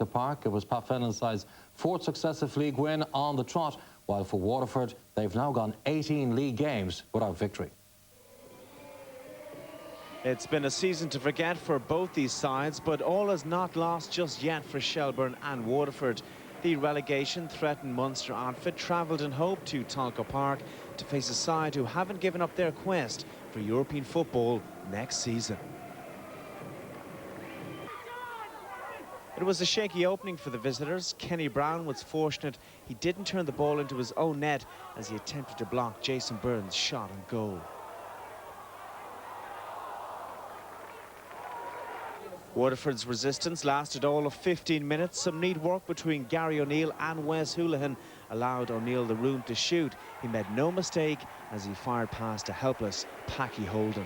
Talca Park. It was Pat Fenlon's side's fourth successive league win on the trot, while for Waterford, they've now gone 18 league games without victory. It's been a season to forget for both these sides, but all is not lost just yet for Shelbourne and Waterford. The relegation-threatened Munster outfit travelled in hope to Talca Park to face a side who haven't given up their quest for European football next season. It was a shaky opening for the visitors. Kenny Brown was fortunate he didn't turn the ball into his own net as he attempted to block Jason Byrne's shot on goal. Waterford's resistance lasted all of 15 minutes. Some neat work between Gary O'Neill and Wes Houlihan allowed O'Neill the room to shoot. He made no mistake as he fired past a helpless Packy Holden.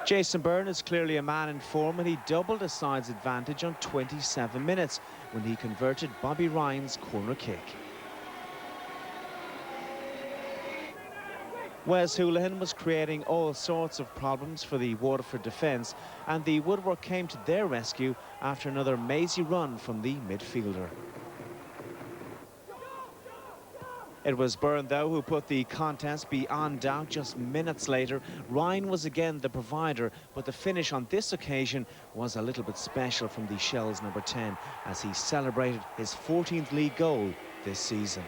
Jason Byrne is clearly a man in form, and he doubled his side's advantage on 27 minutes when he converted Bobby Ryan's corner kick. Wes Houlihan was creating all sorts of problems for the Waterford defence, and the woodwork came to their rescue after another mazy run from the midfielder. It was Byrne, though, who put the contest beyond doubt. Just minutes later, Ryan was again the provider, but the finish on this occasion was a little bit special from the Shell's number 10 as he celebrated his 14th league goal this season.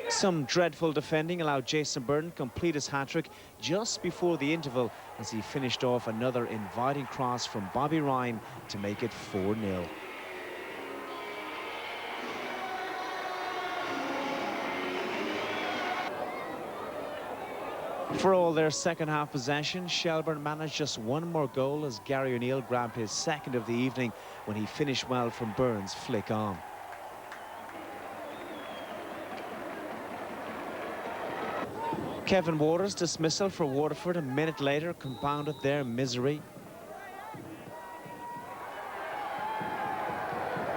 Some dreadful defending allowed Jason Byrne to complete his hat-trick just before the interval as he finished off another inviting cross from Bobby Ryan to make it 4-0. For all their second-half possession, Shelbourne managed just one more goal as Gary O'Neill grabbed his second of the evening when he finished well from Byrne's flick on. Kevin Waters' dismissal for Waterford a minute later compounded their misery.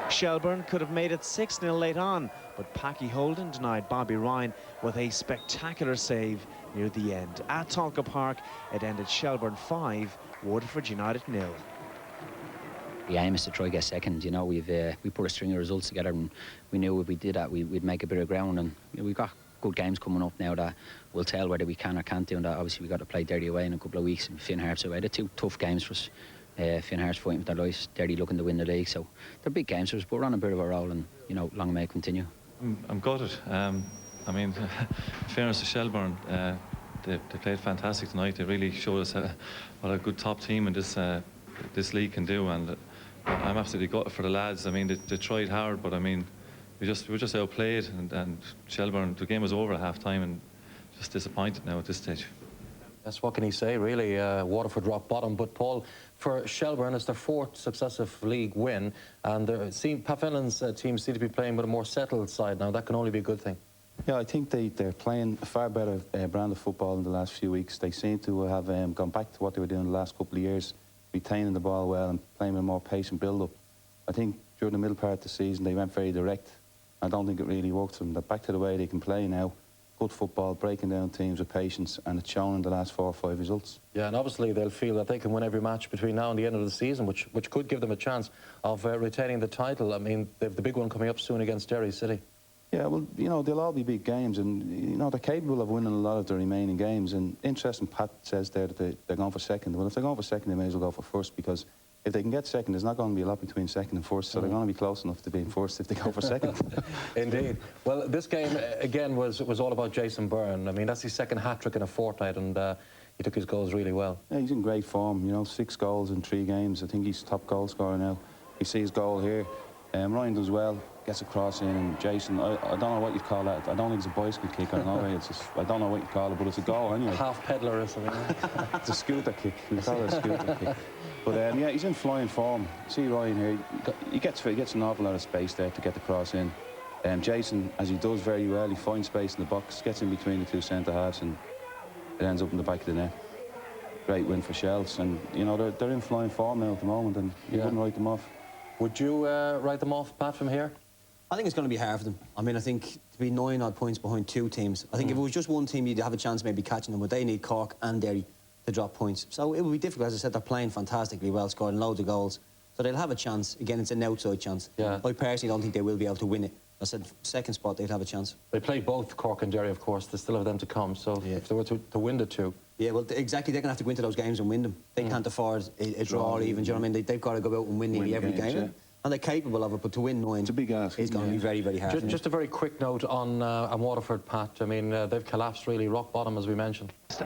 Shelbourne could have made it 6-0 late on, but Packy Holden denied Bobby Ryan with a spectacular save near the end. At Talca Park, it ended Shelbourne 5, Waterford United 0. The aim is to try to get second. You know, we put a string of results together, and we knew if we did that, we'd make a bit of ground, and we've got good games coming up now that will tell whether we can or can't do that. Obviously, we've got to play Derry away in a couple of weeks and Finn Harps away. They're two tough games for us. Finn Harps fighting for their lives, Derry looking to win the league. So they're big games for us, but we're on a bit of a roll, and, you know, long may it continue. I'm gutted. I mean, in fairness to Shelbourne, they played fantastic tonight. They really showed us what a good top team in this league can do, and I'm absolutely gutted for the lads. I mean, they tried hard, but I mean, we were just outplayed, and Shelbourne, the game was over at half-time, and just disappointed now at this stage. That's what can he say, really. Waterford rock bottom, but Paul, for Shelbourne, it's their fourth successive league win, and Pat Fenlon's team seem to be playing with a more settled side now. That can only be a good thing. Yeah, I think they're playing a far better brand of football in the last few weeks. They seem to have gone back to what they were doing the last couple of years, retaining the ball well and playing with a more patient build-up. I think during the middle part of the season, they went very direct. I don't think it really worked for them. They're back to the way they can play now. Good football, breaking down teams with patience, and it's shown in the last 4 or 5 results. Yeah, and obviously they'll feel that they can win every match between now and the end of the season, which could give them a chance of retaining the title. I mean, they've the big one coming up soon against Derry City. Yeah, well, you know, they'll all be big games, and, you know, they're capable of winning a lot of the remaining games. And interesting, Pat says there that they're going for second. Well, if they're going for second, they may as well go for first, because if they can get second, there's not going to be a lot between second and first, so they're going to be close enough to being first if they go for second. Indeed. Well, this game, again, was all about Jason Byrne. I mean, that's his second hat-trick in a fortnight, and he took his goals really well. Yeah, he's in great form, you know, 6 goals in 3 games. I think he's top goal scorer now. You see his goal here. Ryan does well, gets a cross in, and Jason, I don't know what you'd call that. I don't think it's a bicycle kick, I don't know, I don't know what you'd call it, but it's a goal anyway. Half peddler or something. It's a scooter kick, we call it a scooter kick. But yeah, he's in flying form. See Ryan here, he gets an awful lot of space there to get the cross in. Jason, as he does very well, he finds space in the box, gets in between the 2 centre-halves, and it ends up in the back of the net. Great win for Shells, and, you know, they're in flying form now at the moment, and you wouldn't write them off. Would you write them off, Pat, from here? I think it's going to be hard for them. I mean, I think to be 9 odd points behind 2 teams, I think if it was just one team, you'd have a chance maybe catching them, but they need Cork and Derry to drop points. So it would be difficult. As I said, they're playing fantastically well, scoring loads of goals. So they'll have a chance. Again, it's an outside chance. Yeah. I personally don't think they will be able to win it. I said second spot, they'd have a chance. They play both Cork and Derry, of course. They still have them to come. So if they were to win the 2... Yeah, well, exactly. They're going to have to go into those games and win them. They can't afford a draw or even, do you know what I mean? They've got to go out and win nearly every game. Yeah. And they're capable of it, but to win 9 it's a big ask. Is going to be very, very hard. Just a very quick note on Waterford, Pat. I mean, they've collapsed really, rock bottom, as we mentioned.